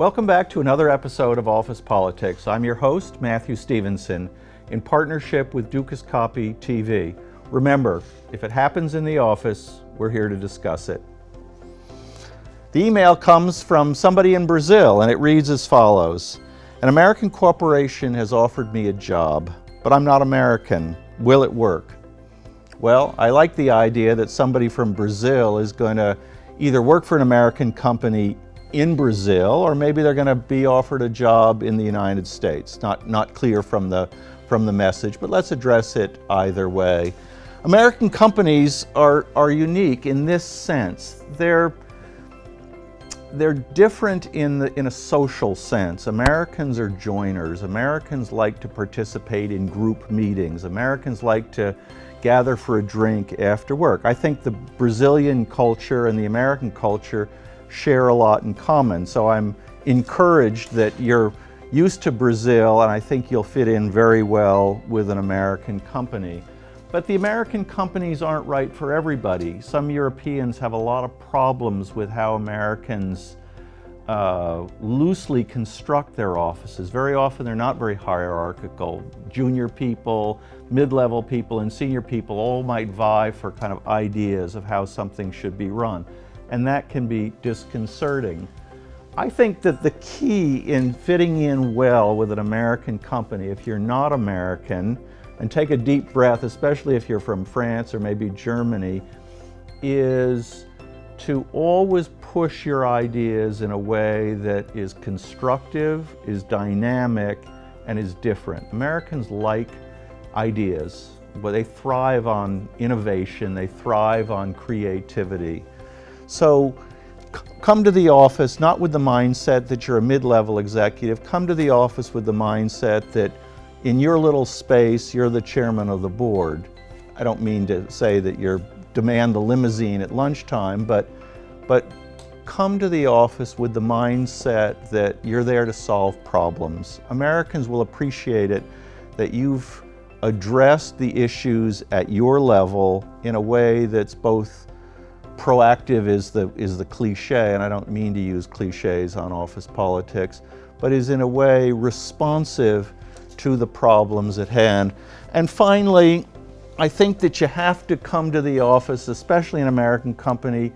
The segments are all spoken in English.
Welcome back to another episode of Office Politics. I'm your host, Matthew Stevenson, in partnership with Dukascopy TV. Remember, if it happens in the office, we're here to discuss it. The email comes from somebody in Brazil, and it reads as follows. An American corporation has offered me a job, but I'm not American. Will it work? Well, I like the idea that somebody from Brazil is going to either work for an American company in Brazil, or maybe they're going to be offered a job in the United States. Not clear from the message, but let's address it either way. American companies are unique in this sense. They're different in a social sense. Americans are joiners. Americans like to participate in group meetings. Americans like to gather for a drink after work. I think the Brazilian culture and the American culture share a lot in common. So I'm encouraged that you're used to Brazil, and I think you'll fit in very well with an American company. But the American companies aren't right for everybody. Some Europeans have a lot of problems with how Americans loosely construct their offices. Very often they're not very hierarchical. Junior people, mid-level people, and senior people all might vie for kind of ideas of how something should be run. And that can be disconcerting. I think that the key in fitting in well with an American company, if you're not American, and take a deep breath, especially if you're from France or maybe Germany, is to always push your ideas in a way that is constructive, is dynamic, and is different. Americans like ideas, but they thrive on innovation, they thrive on creativity. So come to the office not with the mindset that you're a mid-level executive. Come to the office with the mindset that in your little space, you're the chairman of the board. I don't mean to say that you demand the limousine at lunchtime, but come to the office with the mindset that you're there to solve problems. Americans will appreciate it that you've addressed the issues at your level in a way that's both proactive is the cliche, and I don't mean to use cliches on office politics, but is in a way responsive to the problems at hand. And finally, I think that you have to come to the office, especially an American company,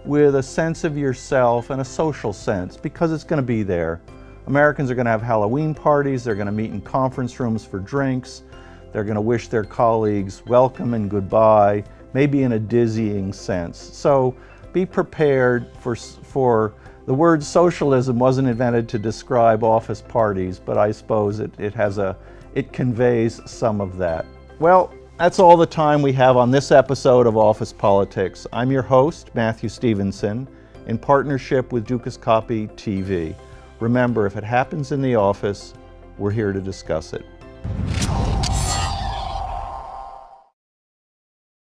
with a sense of yourself and a social sense, because it's going to be there. Americans are going to have Halloween parties, they're going to meet in conference rooms for drinks, they're going to wish their colleagues welcome and goodbye, maybe in a dizzying sense. So be prepared for the word socialism wasn't invented to describe office parties, but I suppose it conveys some of that. Well, that's all the time we have on this episode of Office Politics. I'm your host, Matthew Stevenson, in partnership with Dukascopy TV. Remember, if it happens in the office, we're here to discuss it.